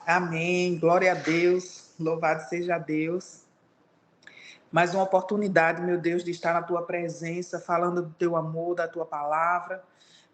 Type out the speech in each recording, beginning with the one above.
Amém. Glória a Deus. Louvado seja Deus. Mais uma oportunidade, meu Deus, de estar na tua presença, falando do teu amor, da tua palavra.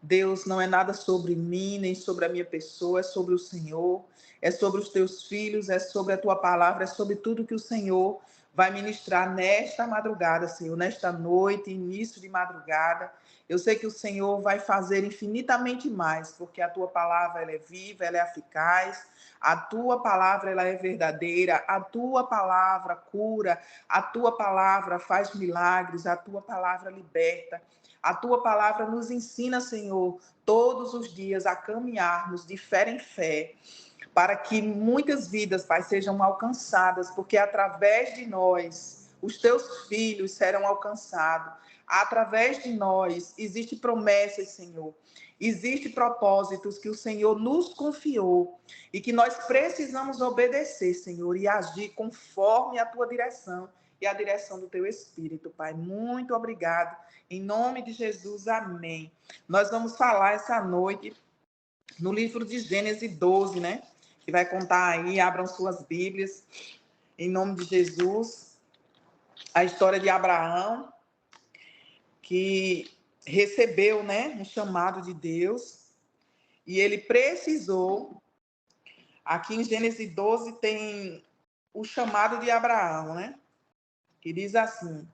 Deus, não é nada sobre mim, nem sobre a minha pessoa, é sobre o Senhor, é sobre os teus filhos, é sobre a tua palavra, é sobre tudo que o Senhor vai ministrar nesta madrugada, Senhor, nesta noite, início de madrugada. Eu sei que o Senhor vai fazer infinitamente mais, porque a tua palavra ela é viva, ela é eficaz, a tua palavra ela é verdadeira, a tua palavra cura, a tua palavra faz milagres, a tua palavra liberta. A tua palavra nos ensina, Senhor, todos os dias a caminharmos de fé em fé, para que muitas vidas, Pai, sejam alcançadas, porque através de nós, os teus filhos serão alcançados. Através de nós, existem promessas, Senhor. Existem propósitos que o Senhor nos confiou e que nós precisamos obedecer, Senhor, e agir conforme a tua direção e a direção do teu Espírito, Pai. Muito obrigado. Em nome de Jesus, amém. Nós vamos falar essa noite no livro de Gênesis 12, né? Que vai contar aí, abram suas Bíblias, em nome de Jesus, a história de Abraão, que recebeu, né, um chamado de Deus, e ele precisou, aqui em Gênesis 12 tem o chamado de Abraão, né? Que diz assim: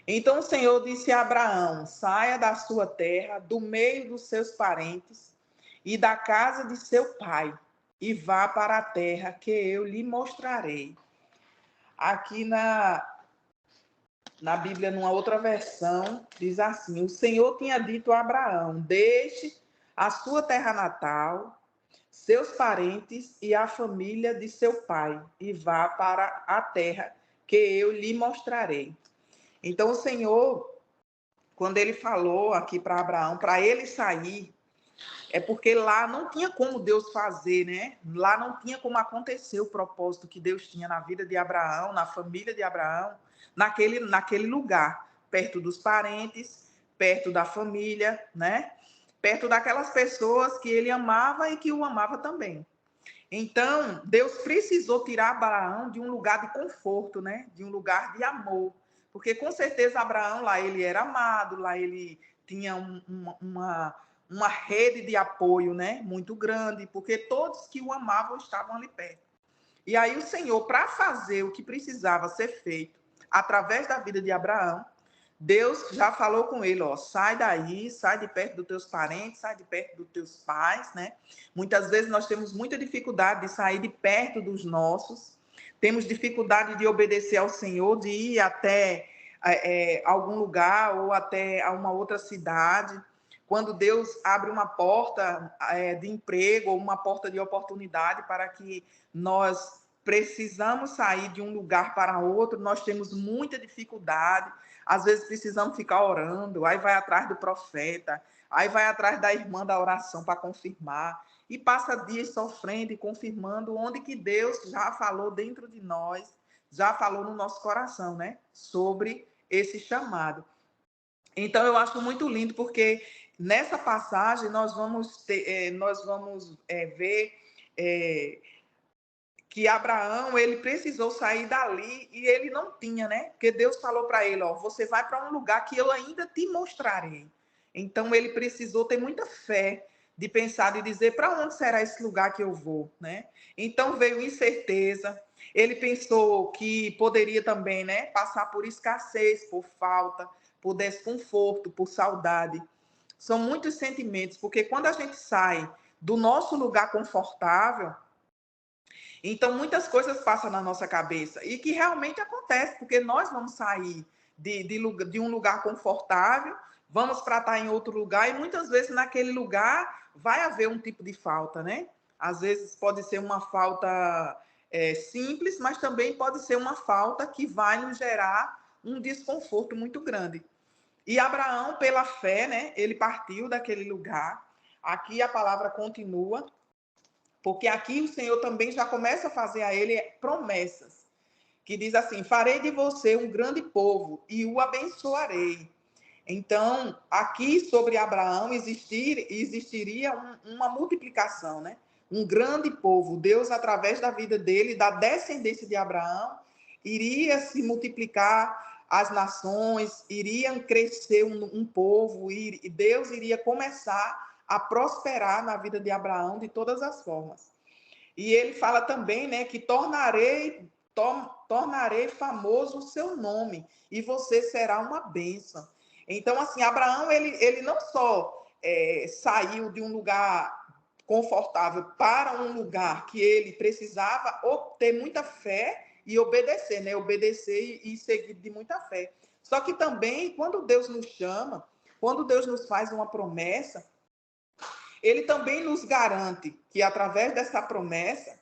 então o Senhor disse a Abraão: saia da sua terra, do meio dos seus parentes e da casa de seu pai, e vá para a terra que eu lhe mostrarei. Aqui na Bíblia, numa outra versão, diz assim: o Senhor tinha dito a Abraão: deixe a sua terra natal, seus parentes e a família de seu pai, e vá para a terra que eu lhe mostrarei. Então o Senhor, quando ele falou aqui para Abraão, para ele sair, é porque lá não tinha como Deus fazer, né? Lá não tinha como acontecer o propósito que Deus tinha na vida de Abraão, na família de Abraão, naquele lugar, perto dos parentes, perto da família, né? Perto daquelas pessoas que ele amava e que o amava também. Então, Deus precisou tirar Abraão de um lugar de conforto, né? De um lugar de amor. Porque, com certeza, Abraão, lá ele era amado, lá ele tinha uma rede de apoio, né? Muito grande, porque todos que o amavam estavam ali perto. E aí o Senhor, para fazer o que precisava ser feito através da vida de Abraão, Deus já falou com ele, ó, sai daí, sai de perto dos teus parentes, sai de perto dos teus pais, né? Muitas vezes nós temos muita dificuldade de sair de perto dos nossos, temos dificuldade de obedecer ao Senhor, de ir até algum lugar ou até a uma outra cidade. Quando Deus abre uma porta de emprego ou uma porta de oportunidade para que nós precisamos sair de um lugar para outro, nós temos muita dificuldade. Às vezes precisamos ficar orando, aí vai atrás do profeta, aí vai atrás da irmã da oração para confirmar, e passa dias sofrendo e confirmando onde que Deus já falou dentro de nós, já falou no nosso coração, né? Sobre esse chamado. Então eu acho muito lindo, porque nessa passagem nós vamos ver que Abraão, ele precisou sair dali e ele não tinha, né? Porque Deus falou para ele, ó, você vai para um lugar que eu ainda te mostrarei. Então ele precisou ter muita fé de pensar e dizer para onde será esse lugar que eu vou, né? Então veio incerteza. Ele pensou que poderia também, né, passar por escassez, por falta, por desconforto, por saudade. São muitos sentimentos, porque quando a gente sai do nosso lugar confortável, então, muitas coisas passam na nossa cabeça e que realmente acontece, porque nós vamos sair de um lugar confortável, vamos para estar em outro lugar e muitas vezes naquele lugar vai haver um tipo de falta, né? Às vezes pode ser uma falta simples, mas também pode ser uma falta que vai nos gerar um desconforto muito grande. E Abraão, pela fé, né, ele partiu daquele lugar. Aqui a palavra continua, porque aqui o Senhor também já começa a fazer a ele promessas, que diz assim: farei de você um grande povo e o abençoarei. Então, aqui sobre Abraão existiria uma multiplicação, né? um grande povo. Deus, através da vida dele, da descendência de Abraão, iria se multiplicar as nações, iriam crescer um povo, e Deus iria começar a prosperar na vida de Abraão de todas as formas. E ele fala também, né, que tornarei famoso o seu nome, e você será uma bênção. Então, assim, Abraão, ele não só saiu de um lugar confortável para um lugar que ele precisava ter muita fé e obedecer, né? Obedecer e seguir de muita fé. Só que também, quando Deus nos chama, quando Deus nos faz uma promessa, ele também nos garante que, através dessa promessa,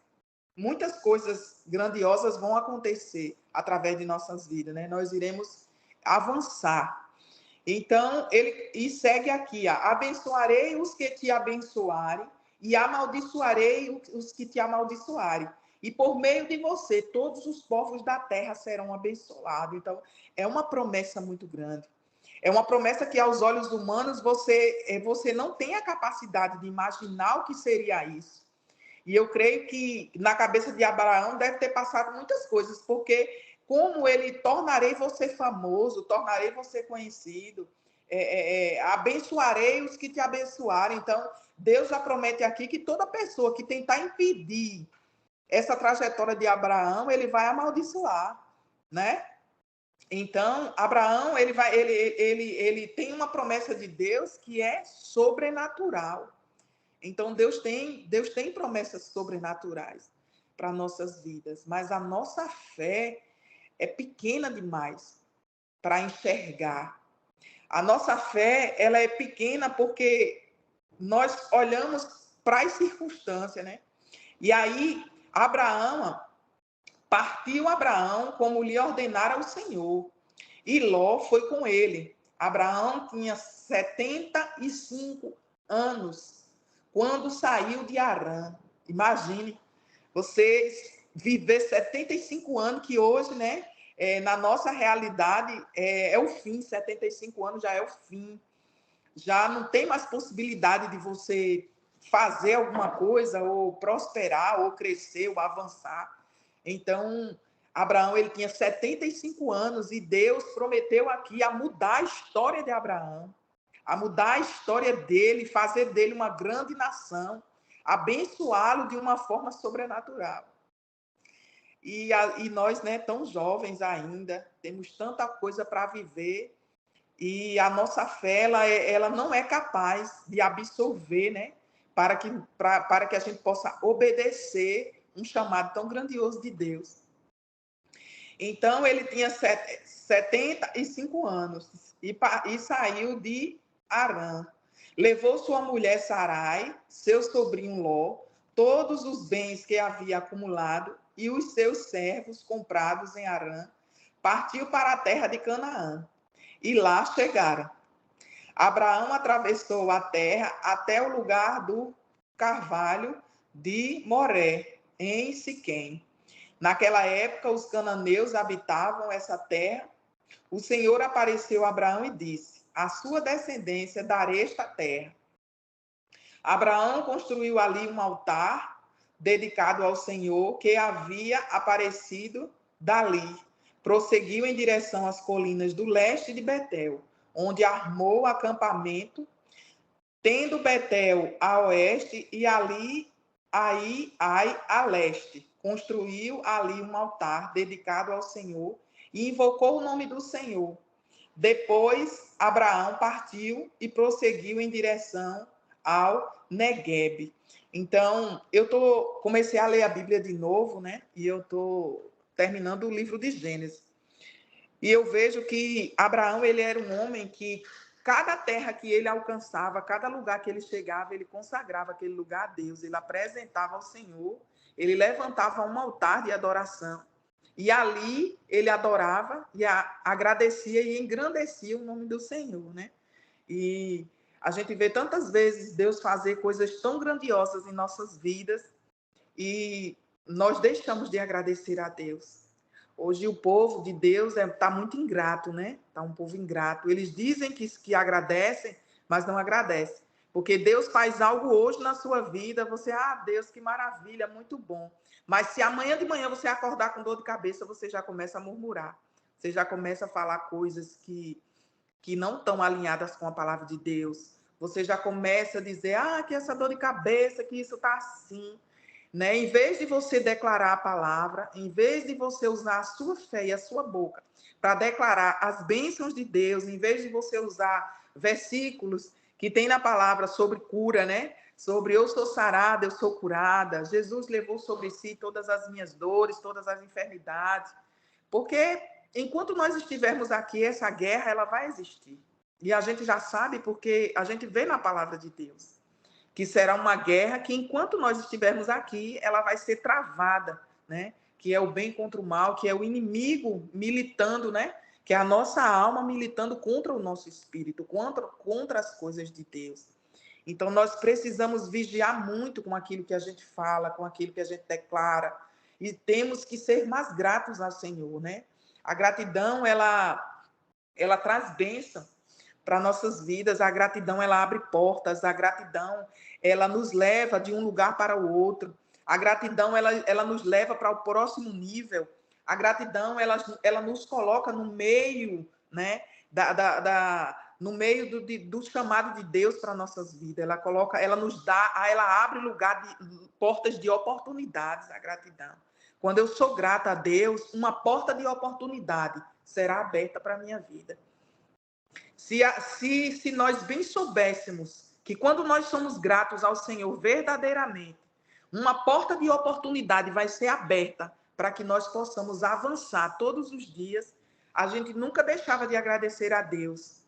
muitas coisas grandiosas vão acontecer através de nossas vidas, né? Nós iremos avançar. Então, e segue aqui, abençoarei os que te abençoarem e amaldiçoarei os que te amaldiçoarem. E por meio de você, todos os povos da terra serão abençoados. Então, é uma promessa muito grande. É uma promessa que, aos olhos humanos, você não tem a capacidade de imaginar o que seria isso. E eu creio que na cabeça de Abraão deve ter passado muitas coisas, porque como ele tornarei você famoso, tornarei você conhecido, abençoarei os que te abençoarem. Então, Deus já promete aqui que toda pessoa que tentar impedir essa trajetória de Abraão, ele vai amaldiçoar, né? Então, Abraão, ele tem uma promessa de Deus que é sobrenatural. Então, Deus tem promessas sobrenaturais para nossas vidas, mas a nossa fé é pequena demais para enxergar. A nossa fé, ela é pequena porque nós olhamos para as circunstâncias, né? E aí, partiu Abraão como lhe ordenara o Senhor, e Ló foi com ele. Abraão tinha 75 anos quando saiu de Harã. Imagine, você viver 75 anos, que hoje, né, na nossa realidade, é o fim. 75 anos já é o fim. Já não tem mais possibilidade de você fazer alguma coisa, ou prosperar, ou crescer, ou avançar. Então, Abraão, ele tinha 75 anos, e Deus prometeu aqui a mudar a história de Abraão, a mudar a história dele, fazer dele uma grande nação, abençoá-lo de uma forma sobrenatural. E nós, né, tão jovens ainda, temos tanta coisa para viver, e a nossa fé, ela não é capaz de absorver, né, para que a gente possa obedecer um chamado tão grandioso de Deus. Então, ele tinha 75 anos e saiu de Harã. Levou sua mulher Sarai, seu sobrinho Ló, todos os bens que havia acumulado e os seus servos comprados em Harã. Partiu para a terra de Canaã. E lá chegaram. Abraão atravessou a terra até o lugar do carvalho de Moré, em Siquém. Naquela época, os cananeus habitavam essa terra. O Senhor apareceu a Abraão e disse: à sua descendência darei esta terra. Abraão construiu ali um altar dedicado ao Senhor, que havia aparecido dali. Prosseguiu em direção às colinas do leste de Betel, onde armou acampamento, tendo Betel a oeste e Ai a leste. Construiu ali um altar dedicado ao Senhor e invocou o nome do Senhor. Depois, Abraão partiu e prosseguiu em direção ao Neguebe. Então, comecei a ler a Bíblia de novo, né? E eu estou terminando o livro de Gênesis. E eu vejo que Abraão, ele era um homem que cada terra que ele alcançava, cada lugar que ele chegava, ele consagrava aquele lugar a Deus, ele apresentava ao Senhor, ele levantava um altar de adoração. E ali ele adorava e agradecia e engrandecia o nome do Senhor, né? E a gente vê tantas vezes Deus fazer coisas tão grandiosas em nossas vidas e nós deixamos de agradecer a Deus. Hoje o povo de Deus está muito ingrato, né? Está um povo ingrato. Eles dizem que agradecem, mas não agradecem. Porque Deus faz algo hoje na sua vida, você, Deus, que maravilha, muito bom. Mas se amanhã de manhã você acordar com dor de cabeça, você já começa a murmurar. Você já começa a falar coisas que não estão alinhadas com a palavra de Deus. Você já começa a dizer, que essa dor de cabeça, que isso está assim. Né? Em vez de você declarar a palavra, em vez de você usar a sua fé e a sua boca para declarar as bênçãos de Deus, em vez de você usar versículos que tem na palavra sobre cura, né? Sobre eu sou sarada, eu sou curada. Jesus levou sobre si todas as minhas dores, todas as enfermidades. Porque enquanto nós estivermos aqui, essa guerra ela vai existir. E a gente já sabe porque a gente vê na palavra de Deus que será uma guerra que enquanto nós estivermos aqui, ela vai ser travada, né? Que é o bem contra o mal, que é o inimigo militando, né? Que é a nossa alma militando contra o nosso espírito, contra as coisas de Deus. Então, nós precisamos vigiar muito com aquilo que a gente fala, com aquilo que a gente declara, e temos que ser mais gratos ao Senhor, né? A gratidão, ela traz bênção para nossas vidas, a gratidão, ela abre portas, a gratidão, ela nos leva de um lugar para o outro, a gratidão, ela nos leva para o próximo nível, a gratidão, ela nos coloca no meio, né, no meio do chamado de Deus para nossas vidas, ela nos dá, ela abre portas de oportunidades, a gratidão. Quando eu sou grata a Deus, uma porta de oportunidade será aberta para a minha vida. Se nós bem soubéssemos que quando nós somos gratos ao Senhor verdadeiramente, uma porta de oportunidade vai ser aberta para que nós possamos avançar todos os dias, a gente nunca deixava de agradecer a Deus.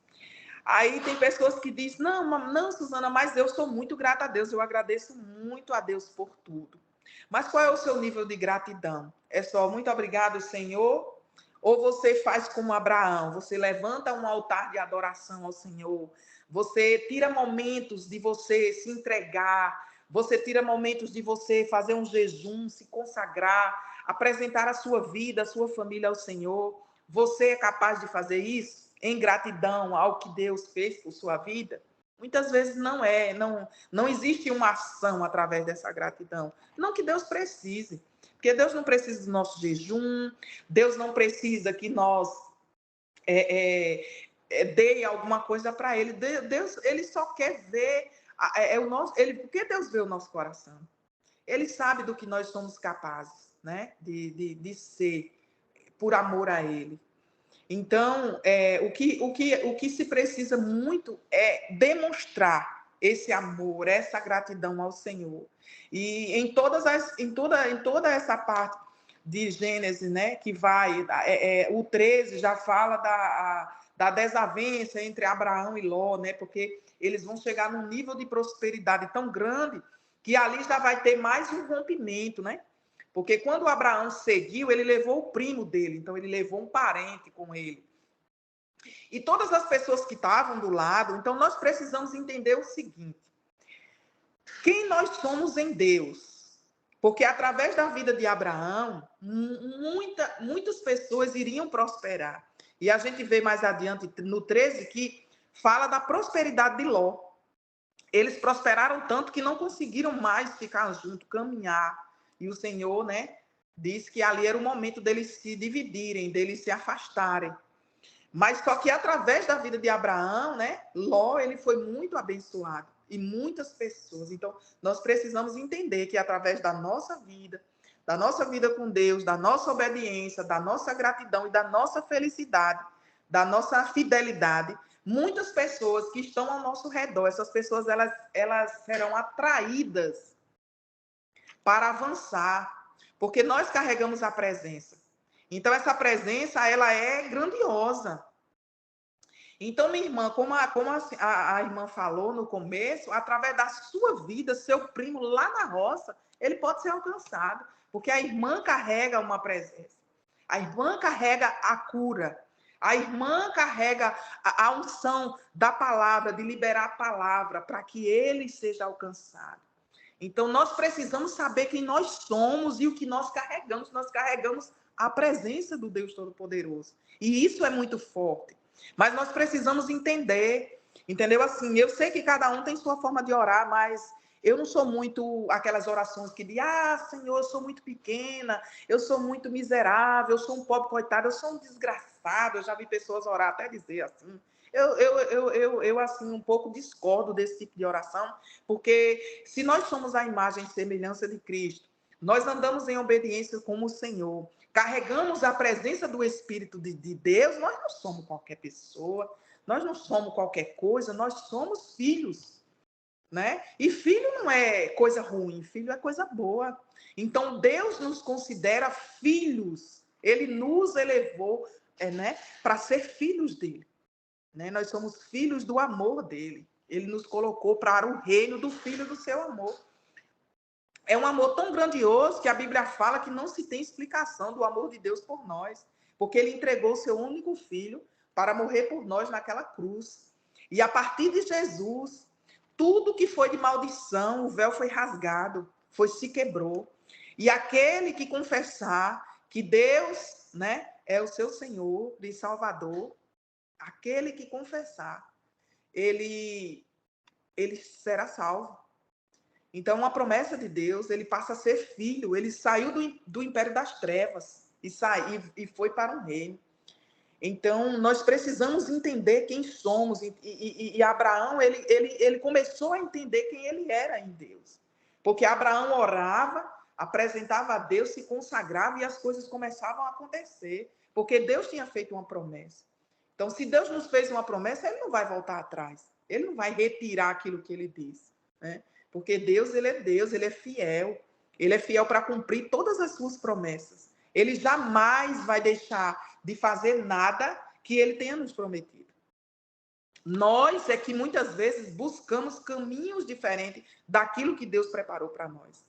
Aí tem pessoas que dizem, não, Suzana, mas eu sou muito grata a Deus, eu agradeço muito a Deus por tudo. Mas qual é o seu nível de gratidão? É só muito obrigado, Senhor? Ou você faz como Abraão, você levanta um altar de adoração ao Senhor, você tira momentos de você se entregar, você tira momentos de você fazer um jejum, se consagrar, apresentar a sua vida, a sua família ao Senhor. Você é capaz de fazer isso em gratidão ao que Deus fez por sua vida? Muitas vezes não existe uma ação através dessa gratidão. Não que Deus precise. Porque Deus não precisa do nosso jejum, Deus não precisa que nós dê alguma coisa para Ele. Deus, Ele só quer ver por que Deus vê o nosso coração? Ele sabe do que nós somos capazes, né? De ser por amor a Ele. Então, o que se precisa muito é demonstrar esse amor, essa gratidão ao Senhor. E em toda essa parte de Gênesis, né, que vai, o 13 já fala da desavença entre Abraão e Ló, né, porque eles vão chegar num nível de prosperidade tão grande que ali já vai ter mais um rompimento, né? Porque quando Abraão seguiu, ele levou o primo dele, então ele levou um parente com ele. E todas as pessoas que estavam do lado, então nós precisamos entender o seguinte: quem nós somos em Deus? Porque através da vida de Abraão, muitas pessoas iriam prosperar. E a gente vê mais adiante, no 13, que fala da prosperidade de Ló. Eles prosperaram tanto que não conseguiram mais ficar juntos, caminhar. E o Senhor, né, disse que ali era o momento deles se dividirem, deles se afastarem. Mas só que através da vida de Abraão, né, Ló, ele foi muito abençoado. E muitas pessoas. Então, nós precisamos entender que através da nossa vida com Deus, da nossa obediência, da nossa gratidão e da nossa felicidade, da nossa fidelidade, muitas pessoas que estão ao nosso redor, essas pessoas, elas serão atraídas para avançar, porque nós carregamos a presença. Então, essa presença, ela é grandiosa. Então, minha irmã, como a irmã falou no começo, através da sua vida, seu primo lá na roça, ele pode ser alcançado, porque a irmã carrega uma presença. A irmã carrega a cura. A irmã carrega a unção da palavra, de liberar a palavra, para que ele seja alcançado. Então, nós precisamos saber quem nós somos e o que nós carregamos. Nós carregamos a presença do Deus Todo-Poderoso. E isso é muito forte. Mas nós precisamos entender Entendeu? Assim, eu sei que cada um tem sua forma de orar, mas eu não sou muito aquelas orações que dizem, Senhor, eu sou muito pequena, eu sou muito miserável, eu sou um pobre coitado, eu sou um desgraçado. Eu já vi pessoas orar até dizer assim. Eu assim, um pouco discordo desse tipo de oração, porque se nós somos a imagem e semelhança de Cristo, nós andamos em obediência como o Senhor, carregamos a presença do Espírito de Deus, nós não somos qualquer pessoa, nós não somos qualquer coisa, nós somos filhos, né? E filho não é coisa ruim, filho é coisa boa. Então Deus nos considera filhos. Ele nos elevou, né, para ser filhos dele, né? Nós somos filhos do amor dele. Ele nos colocou para o reino do filho do seu amor. É um amor tão grandioso que a Bíblia fala que não se tem explicação do amor de Deus por nós, porque ele entregou o seu único filho para morrer por nós naquela cruz. E a partir de Jesus, tudo que foi de maldição, o véu foi rasgado, se quebrou. E aquele que confessar que Deus, né, é o seu Senhor e Salvador, aquele que confessar, ele será salvo. Então, uma promessa de Deus, ele passa a ser filho, ele saiu do império das trevas e foi para um reino. Então, nós precisamos entender quem somos. E Abraão, ele começou a entender quem ele era em Deus. Porque Abraão orava, apresentava a Deus, se consagrava e as coisas começavam a acontecer. Porque Deus tinha feito uma promessa. Então, se Deus nos fez uma promessa, ele não vai voltar atrás. Ele não vai retirar aquilo que ele disse, né? Porque Deus, ele é fiel. Ele é fiel para cumprir todas as suas promessas. Ele jamais vai deixar de fazer nada que ele tenha nos prometido. Nós é que muitas vezes buscamos caminhos diferentes daquilo que Deus preparou para nós.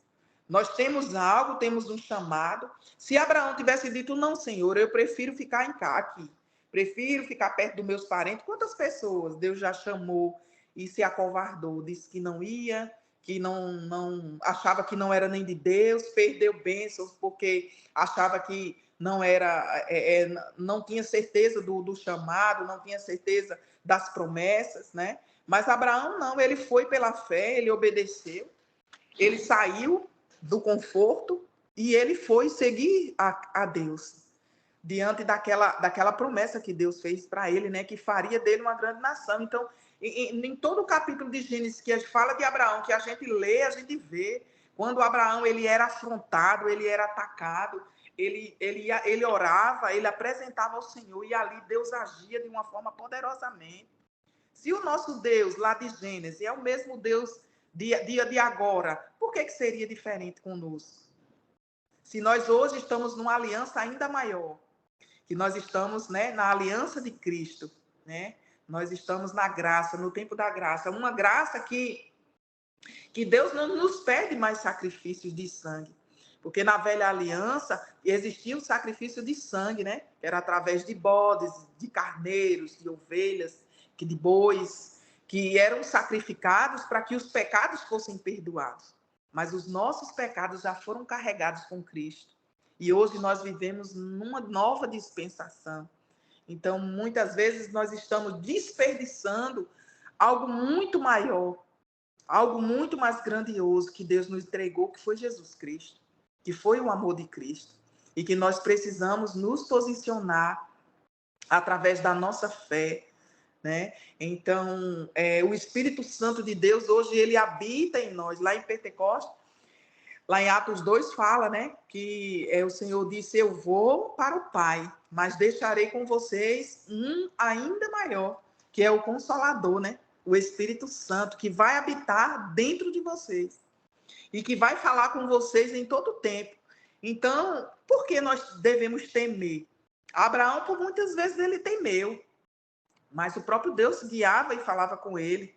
Nós temos algo, temos um chamado. Se Abraão tivesse dito, não, Senhor, eu prefiro ficar aqui. Prefiro ficar perto dos meus parentes. Quantas pessoas Deus já chamou e se acovardou? Disse que não ia, que não achava que não era nem de Deus, perdeu bênçãos porque achava que não era, não tinha certeza do chamado, não tinha certeza das promessas, né? Mas Abraão não, ele foi pela fé, ele obedeceu, ele saiu do conforto e ele foi seguir a Deus diante daquela promessa que Deus fez para ele, né? Que faria dele uma grande nação. Então, em todo o capítulo de Gênesis que a gente fala de Abraão, que a gente lê, a gente vê, quando Abraão ele era afrontado, ele era atacado, ele orava, ele apresentava ao Senhor e ali Deus agia de uma forma poderosamente. Se o nosso Deus lá de Gênesis é o mesmo Deus de agora, por que seria diferente conosco? Se nós hoje estamos numa aliança ainda maior, que nós estamos, né, na aliança de Cristo, né? Nós estamos na graça, no tempo da graça. Uma graça que Deus não nos pede mais sacrifícios de sangue. Porque na velha aliança existia o sacrifício de sangue, né? Que era através de bodes, de carneiros, de ovelhas, de bois, que eram sacrificados para que os pecados fossem perdoados. Mas os nossos pecados já foram carregados com Cristo. E hoje nós vivemos numa nova dispensação. Então, muitas vezes nós estamos desperdiçando algo muito maior, algo muito mais grandioso que Deus nos entregou, que foi Jesus Cristo, que foi o amor de Cristo, e que nós precisamos nos posicionar através da nossa fé, né? Então, o Espírito Santo de Deus hoje ele habita em nós. Lá em Pentecostes, lá em Atos 2 fala, né, que o Senhor disse, eu vou para o Pai, mas deixarei com vocês um ainda maior, que é o Consolador, né? O Espírito Santo, que vai habitar dentro de vocês e que vai falar com vocês em todo o tempo. Então, por que nós devemos temer? Abraão, por muitas vezes, ele temeu, mas o próprio Deus guiava e falava com ele.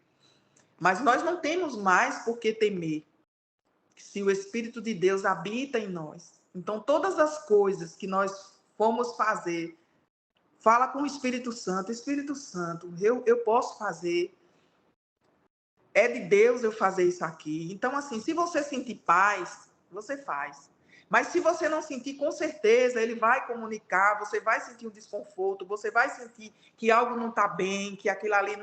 Mas nós não temos mais por que temer, se o Espírito de Deus habita em nós. Então, todas as coisas que nós formos fazer, fala com o Espírito Santo. Espírito Santo, eu posso fazer. É de Deus eu fazer isso aqui. Então, assim, se você sentir paz, você faz. Mas se você não sentir, com certeza, ele vai comunicar, você vai sentir um desconforto, você vai sentir que algo não está bem, que aquilo ali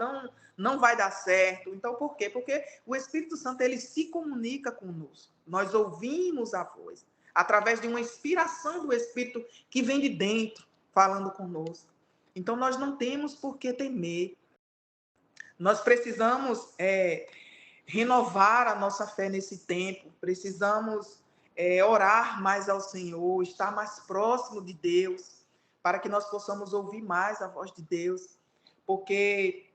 não vai dar certo. Então, por quê? Porque o Espírito Santo, ele se comunica conosco. Nós ouvimos a voz, através de uma inspiração do Espírito que vem de dentro, falando conosco. Então, nós não temos por que temer. Nós precisamos renovar a nossa fé nesse tempo, precisamos orar mais ao Senhor, estar mais próximo de Deus, para que nós possamos ouvir mais a voz de Deus, porque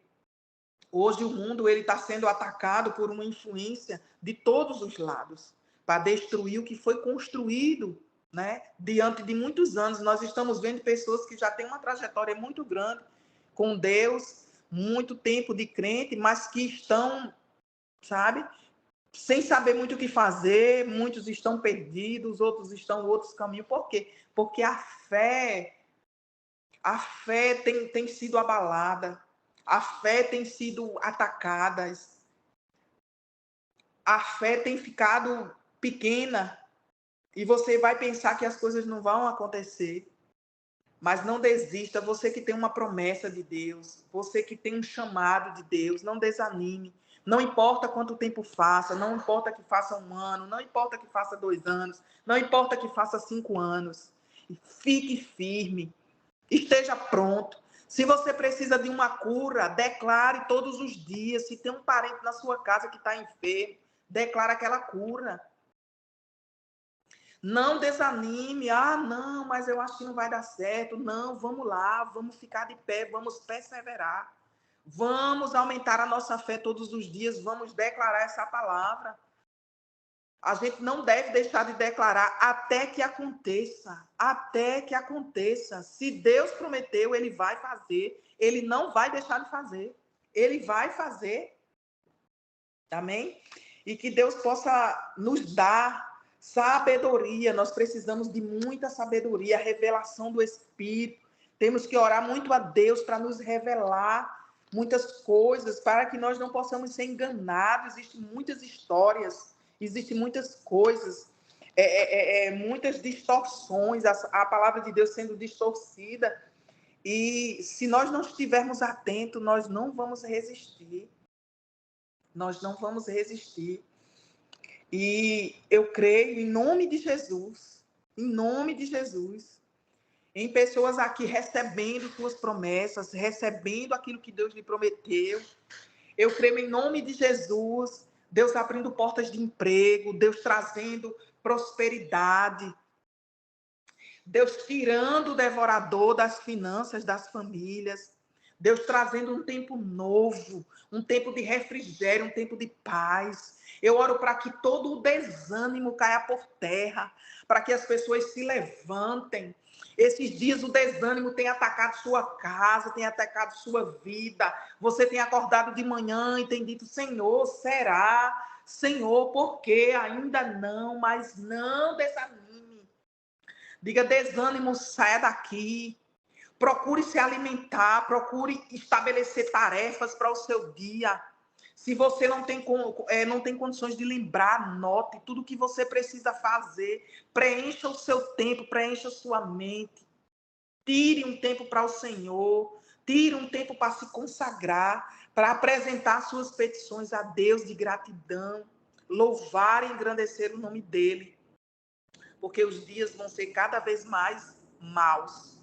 hoje o mundo ele está sendo atacado por uma influência de todos os lados, para destruir o que foi construído, né? Diante de muitos anos, nós estamos vendo pessoas que já têm uma trajetória muito grande com Deus, muito tempo de crente, mas que estão, sabe, sem saber muito o que fazer, muitos estão perdidos, outros estão em outros caminhos. Por quê? Porque a fé tem sido abalada, a fé tem sido atacada, a fé tem ficado pequena, e você vai pensar que as coisas não vão acontecer. Mas não desista, você que tem uma promessa de Deus, você que tem um chamado de Deus, não desanime. Não importa quanto tempo faça, não importa que faça 1 ano, não importa que faça 2 anos, não importa que faça 5 anos. Fique firme, esteja pronto. Se você precisa de uma cura, declare todos os dias. Se tem um parente na sua casa que está enfermo, declare aquela cura. Não desanime, não, mas eu acho que não vai dar certo. Não, vamos lá, vamos ficar de pé, vamos perseverar. Vamos aumentar a nossa fé todos os dias, vamos declarar essa palavra. A gente não deve deixar de declarar até que aconteça. Até que aconteça. Se Deus prometeu, ele vai fazer. Ele não vai deixar de fazer. Ele vai fazer. Amém? E que Deus possa nos dar sabedoria. Nós precisamos de muita sabedoria, revelação do Espírito. Temos que orar muito a Deus para nos revelar muitas coisas, para que nós não possamos ser enganados. Existem muitas histórias, existem muitas coisas, muitas distorções, a palavra de Deus sendo distorcida. E se nós não estivermos atentos, nós não vamos resistir. Nós não vamos resistir. E eu creio, em nome de Jesus, em pessoas aqui recebendo tuas promessas, recebendo aquilo que Deus lhe prometeu. Eu creio em nome de Jesus, Deus abrindo portas de emprego, Deus trazendo prosperidade, Deus tirando o devorador das finanças das famílias, Deus trazendo um tempo novo, um tempo de refrigério, um tempo de paz. Eu oro para que todo o desânimo caia por terra, para que as pessoas se levantem. Esses dias o desânimo tem atacado sua casa, tem atacado sua vida. Você tem acordado de manhã e tem dito, Senhor, será? Senhor, por quê? Ainda não, mas não desanime. Diga, desânimo, saia daqui. Procure se alimentar, procure estabelecer tarefas para o seu dia. Se você não tem condições de lembrar, anote tudo o que você precisa fazer. Preencha o seu tempo, preencha a sua mente. Tire um tempo para o Senhor. Tire um tempo para se consagrar, para apresentar suas petições a Deus de gratidão. Louvar e engrandecer o nome dEle. Porque os dias vão ser cada vez mais maus.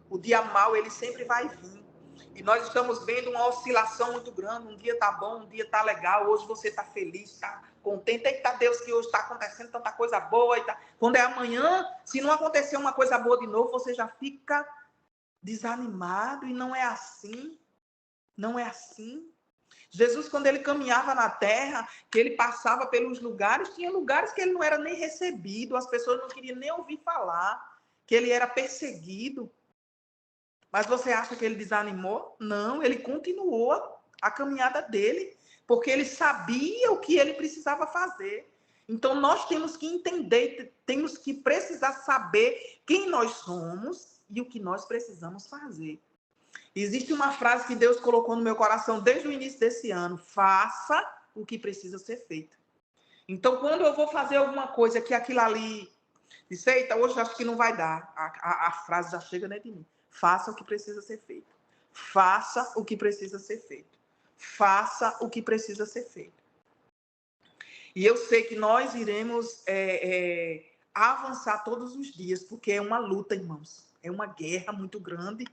O dia mau, ele sempre vai vir. E nós estamos vendo uma oscilação muito grande. Um dia está bom, um dia está legal. Hoje você está feliz, está contente. Eita Deus, que hoje está acontecendo tanta coisa boa. Quando é amanhã, se não acontecer uma coisa boa de novo, você já fica desanimado. E não é assim. Não é assim. Jesus, quando ele caminhava na terra, que ele passava pelos lugares, tinha lugares que ele não era nem recebido. As pessoas não queriam nem ouvir falar. Que ele era perseguido. Mas você acha que ele desanimou? Não, ele continuou a caminhada dele, porque ele sabia o que ele precisava fazer. Então, nós temos que entender, temos que precisar saber quem nós somos e o que nós precisamos fazer. Existe uma frase que Deus colocou no meu coração desde o início desse ano: faça o que precisa ser feito. Então, quando eu vou fazer alguma coisa que aquilo ali Disse, eita, hoje acho que não vai dar. A frase já chega dentro de mim. Faça o que precisa ser feito. Faça o que precisa ser feito. Faça o que precisa ser feito. E eu sei que nós iremos avançar todos os dias, porque é uma luta, irmãos. É uma guerra muito grande.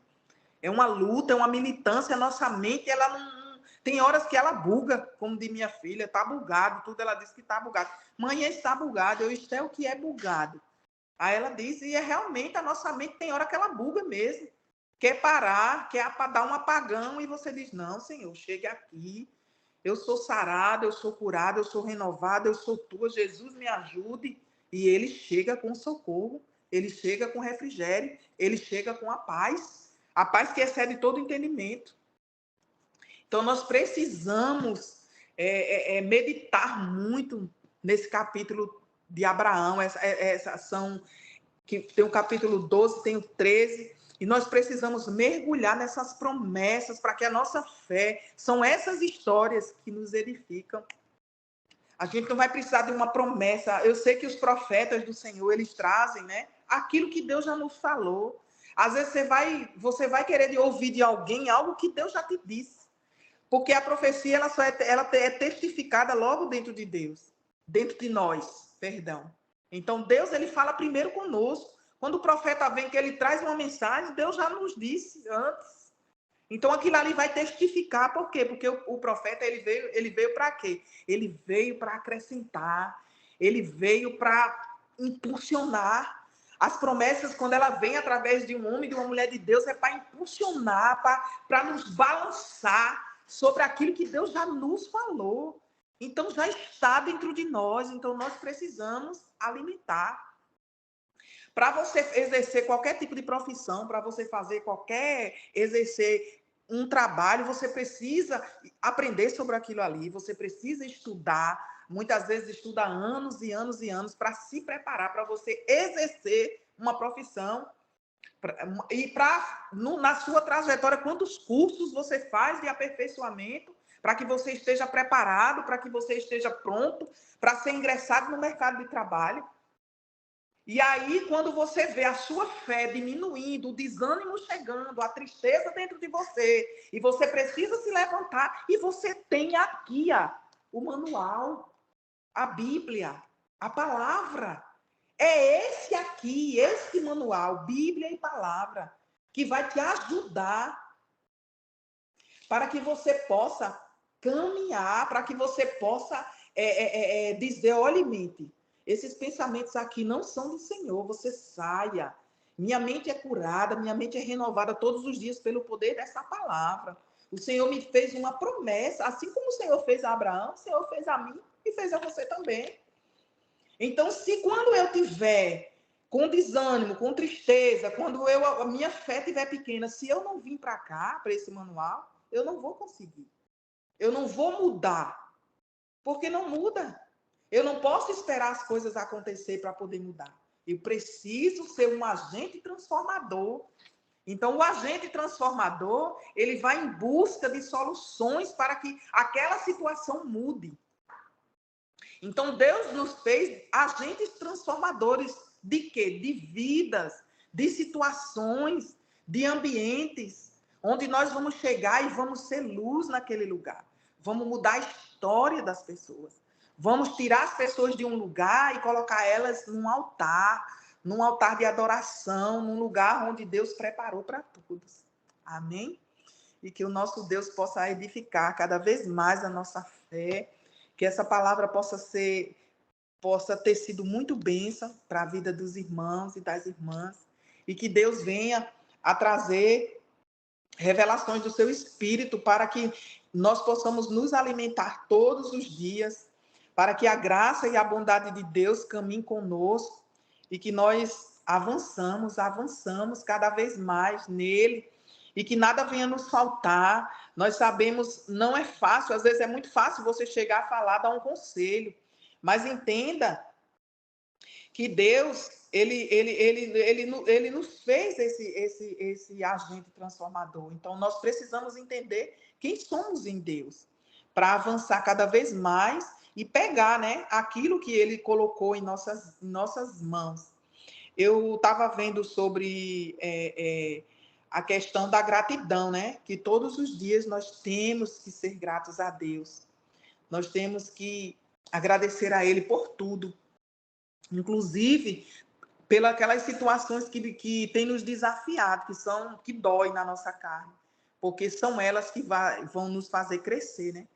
É uma luta, é uma militância. A nossa mente, ela não... Tem horas que ela buga, como de minha filha, tá bugado, tudo. Ela diz que tá bugado. Mãe, está bugado. Isto é o que é bugado. Aí ela diz, e realmente a nossa mente tem hora que ela buga mesmo. Quer parar, quer dar um apagão, e você diz, não, Senhor, chegue aqui. Eu sou sarada, eu sou curada, eu sou renovada, eu sou tua. Jesus, me ajude. E ele chega com socorro, ele chega com refrigério, ele chega com a paz que excede todo entendimento. Então, nós precisamos meditar muito nesse capítulo de Abraão. Que tem o capítulo 12, tem o 13, e nós precisamos mergulhar nessas promessas para que a nossa fé, são essas histórias que nos edificam. A gente não vai precisar de uma promessa. Eu sei que os profetas do Senhor, eles trazem, né, aquilo que Deus já nos falou. Às vezes você vai querer ouvir de alguém algo que Deus já te disse. Porque a profecia, ela é testificada logo dentro de Deus. Dentro de nós, perdão. Então, Deus, ele fala primeiro conosco. Quando o profeta vem, que ele traz uma mensagem, Deus já nos disse antes. Então, aquilo ali vai testificar. Por quê? Porque o profeta, ele veio para quê? Ele veio para acrescentar. Ele veio para impulsionar. As promessas, quando ela vem através de um homem, de uma mulher de Deus, é para impulsionar, para nos balançar sobre aquilo que Deus já nos falou. Então, já está dentro de nós. Então, nós precisamos alimentar. Para você exercer qualquer tipo de profissão, para você exercer um trabalho, você precisa aprender sobre aquilo ali, você precisa estudar. Muitas vezes estuda anos e anos e anos para se preparar para você exercer uma profissão. E na sua trajetória, quantos cursos você faz de aperfeiçoamento para que você esteja preparado, para que você esteja pronto para ser ingressado no mercado de trabalho. E aí, quando você vê a sua fé diminuindo, o desânimo chegando, a tristeza dentro de você, e você precisa se levantar, e você tem aqui o manual, a Bíblia, a palavra. É esse manual, Bíblia e palavra, que vai te ajudar para que você possa caminhar, para que você possa dizer, olha, mente, esses pensamentos aqui não são do Senhor, você saia. Minha mente é curada, minha mente é renovada todos os dias pelo poder dessa palavra. O Senhor me fez uma promessa, assim como o Senhor fez a Abraão, o Senhor fez a mim e fez a você também. Então, se quando eu tiver com desânimo, com tristeza, quando a minha fé estiver pequena, se eu não vim para cá, para esse manual, eu não vou conseguir. Eu não vou mudar. Porque não muda. Eu não posso esperar as coisas acontecer para poder mudar. Eu preciso ser um agente transformador. Então, o agente transformador, ele vai em busca de soluções para que aquela situação mude. Então, Deus nos fez agentes transformadores de quê? De vidas, de situações, de ambientes, onde nós vamos chegar e vamos ser luz naquele lugar. Vamos mudar a história das pessoas. Vamos tirar as pessoas de um lugar e colocar elas num altar de adoração, num lugar onde Deus preparou para todos. Amém? E que o nosso Deus possa edificar cada vez mais a nossa fé, que essa palavra possa ter sido muito bênção para a vida dos irmãos e das irmãs, e que Deus venha a trazer revelações do seu Espírito para que nós possamos nos alimentar todos os dias, para que a graça e a bondade de Deus caminhem conosco e que nós avançamos cada vez mais nele e que nada venha nos faltar. Nós sabemos, não é fácil, às vezes é muito fácil você chegar a falar, dar um conselho, mas entenda que Deus, ele nos fez esse agente transformador. Então, nós precisamos entender quem somos em Deus, para avançar cada vez mais e pegar, né, aquilo que ele colocou em nossas mãos. Eu estava vendo sobre a questão da gratidão, né? Que todos os dias nós temos que ser gratos a Deus. Nós temos que agradecer a Ele por tudo, inclusive pelas aquelas situações que tem nos desafiado, que dói na nossa carne, porque são elas que vão nos fazer crescer, né?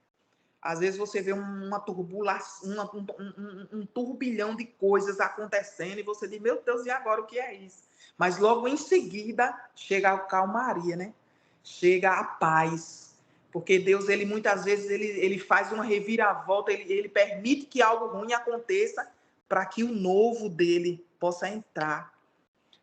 Às vezes você vê uma turbulação, um turbilhão de coisas acontecendo e você diz, meu Deus, e agora o que é isso? Mas logo em seguida chega a calmaria, né? Chega a paz. Porque Deus, ele muitas vezes, ele faz uma reviravolta, ele permite que algo ruim aconteça para que o novo dele possa entrar.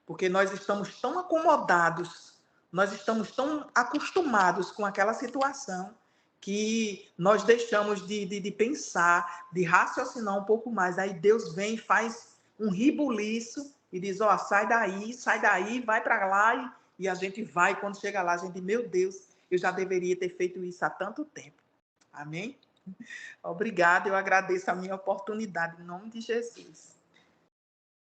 Porque nós estamos tão acomodados, nós estamos tão acostumados com aquela situação que nós deixamos de pensar, de raciocinar um pouco mais. Aí Deus vem e faz um ribuliço e diz, ó, sai daí, vai para lá. E a gente vai, quando chega lá, a gente, meu Deus, eu já deveria ter feito isso há tanto tempo. Amém? Obrigada, eu agradeço a minha oportunidade, em nome de Jesus.